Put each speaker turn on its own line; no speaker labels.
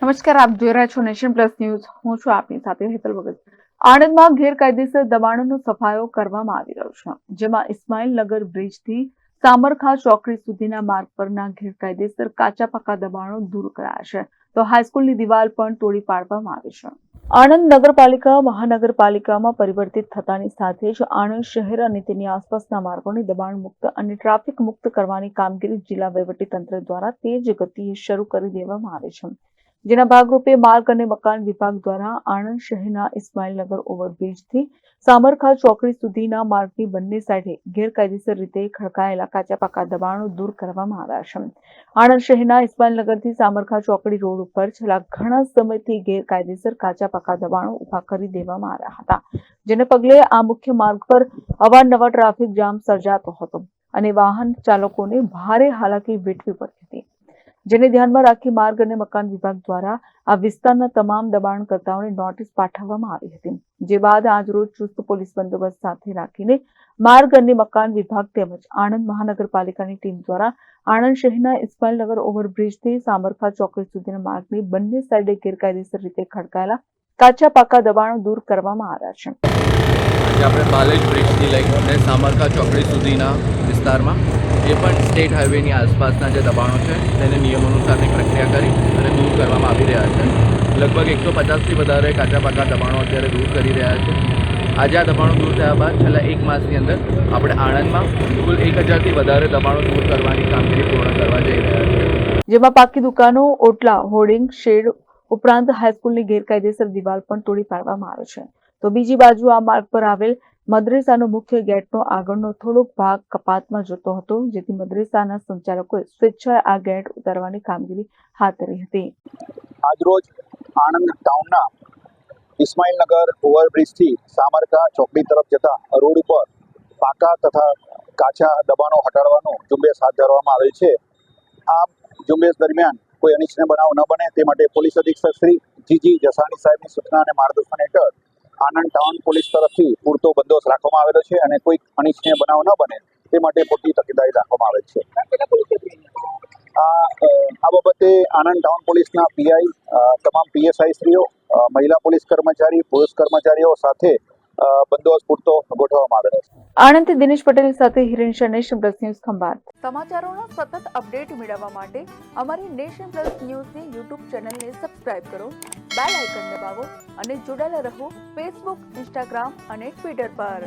નમસ્કાર, આપ જોઈ રહ્યા છો નેશન પ્લસ ન્યૂઝ. હું છું આપની સાથે હેતલ ભગત. આણંદમાં ગેરકાયદેસર દબાણોનો સફાયો કરવામાં આવી રહ્યો છે, જેમાં ઇસ્માઇલનગર બ્રિજથી સામરખા ચોકડી સુધીના માર્ગ પરના ગેરકાયદેસર કાચા પાકા દબાણો દૂર કરાયા છે, તો હાઈસ્કૂલની દિવાલ પણ તોડી પાડવામાં આવી છે. આણંદ નગરપાલિકા મહાનગરપાલિકામાં પરિવર્તિત થતાની સાથે જ આણંદ શહેર અને તેની આસપાસના માર્ગોને દબાણ મુક્ત અને ટ્રાફિક મુક્ત કરવાની કામગીરી જિલ્લા વહીવટીતંત્ર દ્વારા તેજ ગતિએ શરૂ કરી દેવામાં આવી છે, જેના ભાગરૂપે માર્ગ અને મકાન વિભાગ દ્વારા આણંદ શહેરના ઇસ્માઇલનગર ઓવરબ્રિજથી સામરખા ચોકડી સુધીના માર્ગની બંને સાઈડે ગેરકાયદેસર રીતે ખડકાયેલા કાચા પાકા દબાણો દૂર કરવામાં આવ્યા છે. આણંદ શહેરના ઇસ્માઇલનગરથી સામરખા ચોકડી રોડ ઉપર છેલ્લા ઘણા સમયથી ગેરકાયદેસર કાચા પાકા દબાણો ઉભા કરી દેવામાં આવ્યા હતા, જેને પગલે આ મુખ્ય માર્ગ પર અવારનવાર ટ્રાફિક જામ સર્જાતો હતો અને વાહન ચાલકોને ભારે હાલાકી વેઠવી પડતી હતી, જેને ધ્યાનમાં રાખી માર્ગ અને મકાન વિભાગ દ્વારા આ વિસ્તારના તમામ દબાણકર્તાઓને નોટિસ પાઠવવામાં આવી હતી. જે બાદ આજરોજ ચુસ્ત પોલીસ બંદોબસ્ત સાથે રાખીને માર્ગ અને મકાન વિભાગ તેમજ આણંદ મહાનગરપાલિકાની ટીમ દ્વારા આણંદ શહેરના ઇસ્માઇલનગર ઓવરબ્રિજથી સામરખા ચોકડી સુધીના માર્ગની બંને સાઈડે ગેરકાયદેસર રીતે ખડકાયેલા કાચા પાકા દબાણો દૂર કરવામાં આવ્યા છે.
આજે આપણે બાલેજ બ્રિજથી લઈને સામરખા ચોકડી સુધીના વિસ્તારમાં જે પણ સ્ટેટ હાઈવેની આસપાસના જે દબાણો છે તેને નિયમોનુસારની પ્રક્રિયા કરી અને દૂર કરવામાં આવી રહ્યા છે. લગભગ 150થી વધારે કાચા પાકા દબાણો અત્યારે દૂર કરી રહ્યા છે. આજે આ દબાણો દૂર થયા બાદ છેલ્લા એક માસની અંદર આપણે આણંદમાં કુલ 1000થી વધારે દબાણો દૂર કરવાની કામગીરી પૂર્ણ કરવા જઈ રહ્યા છે,
જેમાં પાકી દુકાનો, ઓટલા, હોર્ડિંગ, શેડ ઉપરાંત હાઈસ્કૂલની ગેરકાયદેસર દિવાલ પણ તોડી પાડવામાં આવે છે. તો બીજી બાજુ આ માર્ગ પર આવેલ મદ્રેસાનો મુખ્ય ગેટનો આગળનો થોડોક ભાગ કપાતમાં જતો હતો, જેથી મદ્રેસાના સંચાલકોએ સ્વેચ્છાએ આ ગેટ ઉતારવાની કામગીરી હાથ ધરી હતી.
આજરોજ આણંદ ટાઉનના ઇસ્માઇલનગર ઓવરબ્રિજથી સામરખા ચોકડી તરફ જતા રોડ ઉપર પાકા તથા કાચા દબાણો હટાડવાનો ઝુંબેશ હાથ ધરવામાં આવેલ છે. આ ઝુંબેશ દરમિયાન કોઈ અનિચ્છનીય બનાવ ન બને તે માટે પોલીસ અધિક્ષક શ્રી જીજી જસાણી સાહેબની સૂચના અને માર્ગદર્શન હેઠળ આણંદ ટાઉન પોલીસ તરફથી પૂરતો બંદોબસ્ત રાખવામાં આવેલો છે અને કોઈ અનિચ્છનીય બનાવ ન બને તે માટે પૂરતી તકેદારી રાખવામાં આવે છે. આ બાબતે આણંદ ટાઉન પોલીસના પીઆઈ, તમામ પીએસઆઈ શ્રીઓ, મહિલા પોલીસ કર્મચારી, પુરુષ કર્મચારીઓ સાથે બંદોબસ્ત પૂરતો ગોઠવવામાં આવેલો છે.
આણંદથી દિનેશ પટેલ સાથે Hiren Shah, Nation Plus News, Khambhat. સમાચારોના સતત અપડેટ મેળવવા માટે અમારી નેશન પ્લસ ન્યૂઝની યુટ્યુબ ચેનલને સબસ્ક્રાઇબ કરો, બેલ આઇકન દબાવો અને જોડાયેલા રહો ફેસબુક, ઇન્સ્ટાગ્રામ અને ટ્વિટર પર.